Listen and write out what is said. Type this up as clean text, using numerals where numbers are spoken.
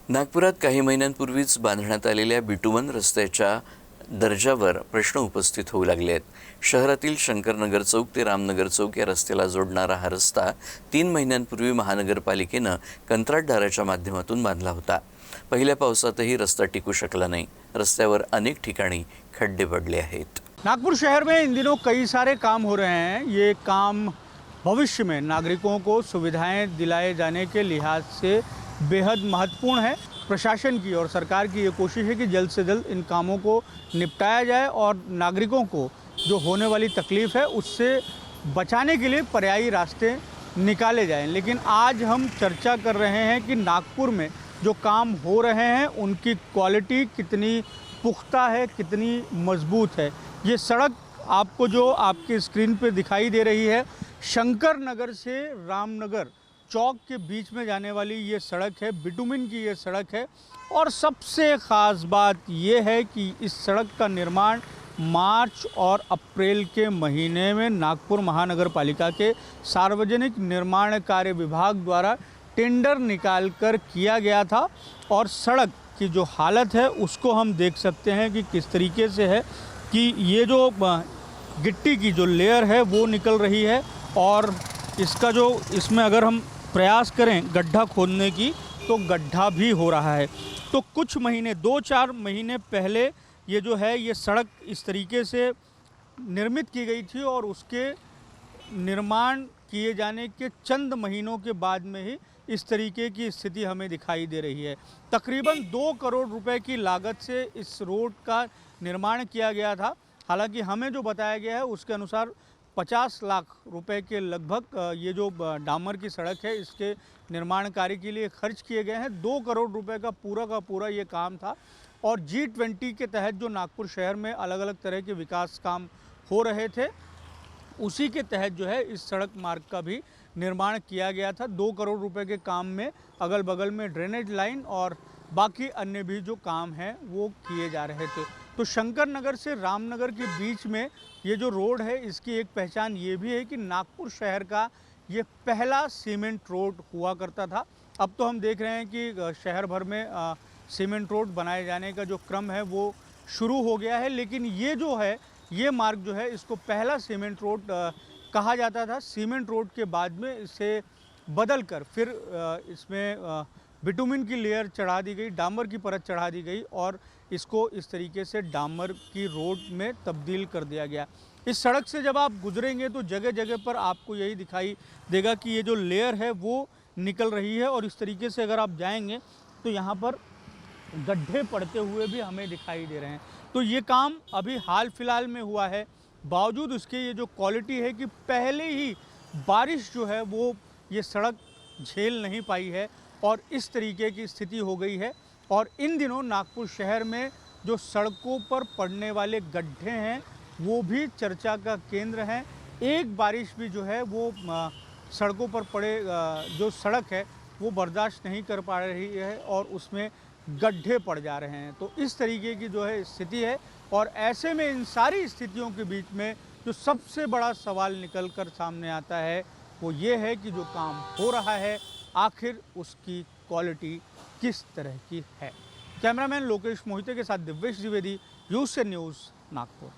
नागपुरात काही महिन्यांपूर्वीच बांधण्यात आलेल्या बिटुमन रस्त्याच्या दर्जावर प्रश्न उपस्थित होऊ लागले आहेत। शहरातील शंकरनगर चौक ते रामनगर चौक या रस्त्याला जोडणारा हा रस्ता 3 महिन्यांपूर्वी महानगरपालिकेनं कंत्राटदाराच्या माध्यमातून बांधला होता। पहिल्या पावसातही रस्ता टिकू शकला नाही। रस्त्यावर अनेक ठिकाणी खड्डे पडले आहेत। नागपुर शहर में इन दिनों कई सारे काम हो रहे हैं। ये काम भविष्य में नागरिकों को सुविधाएं दिलाए जाने के लिहाज से बेहद महत्वपूर्ण है। प्रशासन की और सरकार की ये कोशिश है कि जल्द से जल्द इन कामों को निपटाया जाए और नागरिकों को जो होने वाली तकलीफ़ है उससे बचाने के लिए पर्यायी रास्ते निकाले जाएं। लेकिन आज हम चर्चा कर रहे हैं कि नागपुर में जो काम हो रहे हैं उनकी क्वालिटी कितनी पुख्ता है, कितनी मजबूत है। ये सड़क आपको जो आपके स्क्रीन पे दिखाई दे रही है, शंकर नगर से रामनगर चौक के बीच में जाने वाली ये सड़क है, बिटुमिन की ये सड़क है। और सबसे ख़ास बात ये है कि इस सड़क का निर्माण मार्च और अप्रैल के महीने में नागपुर महानगर पालिका के सार्वजनिक निर्माण कार्य विभाग द्वारा टेंडर निकालकर किया गया था। और सड़क की जो हालत है उसको हम देख सकते हैं कि किस तरीके से है कि ये जो गिट्टी की जो लेयर है वो निकल रही है और इसका जो इसमें अगर हम प्रयास करें गड्ढा खोदने की तो गड्ढा भी हो रहा है। तो कुछ महीने 2-4 महीने पहले ये जो है ये सड़क इस तरीके से निर्मित की गई थी और उसके निर्माण किए जाने के चंद महीनों के बाद में ही इस तरीके की स्थिति हमें दिखाई दे रही है। तकरीबन 2 करोड़ रुपए की लागत से इस रोड का निर्माण किया गया था। हालांकि हमें जो बताया गया है उसके अनुसार 50 लाख रुपए के लगभग ये जो डामर की सड़क है इसके निर्माण कार्य के लिए खर्च किए गए हैं। 2 करोड़ रुपए का पूरा ये काम था। और G20 के तहत जो नागपुर शहर में अलग अलग तरह के विकास काम हो रहे थे उसी के तहत जो है इस सड़क मार्ग का भी निर्माण किया गया था। 2 करोड़ रुपए के काम में अगल बगल में ड्रेनेज लाइन और बाकी अन्य भी जो काम हैं वो किए जा रहे थे। तो शंकर नगर से रामनगर के बीच में ये जो रोड है इसकी एक पहचान ये भी है कि नागपुर शहर का ये पहला सीमेंट रोड हुआ करता था। अब तो हम देख रहे हैं कि शहर भर में सीमेंट रोड बनाए जाने का जो क्रम है वो शुरू हो गया है। लेकिन ये जो है ये मार्ग जो है इसको पहला सीमेंट रोड कहा जाता था। सीमेंट रोड के बाद में इसे बदल कर फिर इसमें बिटुमिन की लेयर चढ़ा दी गई, डामर की परत चढ़ा दी गई और इसको इस तरीके से डामर की रोड में तब्दील कर दिया गया। इस सड़क से जब आप गुजरेंगे तो जगह जगह पर आपको यही दिखाई देगा कि ये जो लेयर है वो निकल रही है। और इस तरीके से अगर आप जाएंगे तो यहाँ पर गड्ढे पड़ते हुए भी हमें दिखाई दे रहे हैं। तो ये काम अभी हाल फिलहाल में हुआ है, बावजूद उसके ये जो क्वालिटी है कि पहले ही बारिश जो है वो ये सड़क झेल नहीं पाई है और इस तरीके की स्थिति हो गई है। और इन दिनों नागपुर शहर में जो सड़कों पर पड़ने वाले गड्ढे हैं वो भी चर्चा का केंद्र हैं। एक बारिश भी जो है वो सड़कों पर पड़े जो सड़क है वो बर्दाश्त नहीं कर पा रही है और उसमें गड्ढे पड़ जा रहे हैं। तो इस तरीके की जो है स्थिति है। और ऐसे में इन सारी स्थितियों के बीच में जो सबसे बड़ा सवाल निकल कर सामने आता है वो ये है कि जो काम हो रहा है आखिर उसकी क्वालिटी किस तरह की है। कैमरामैन लोकेश मोहिते के साथ दिव्येश द्विवेदी, यूसे न्यूज़, नागपुर।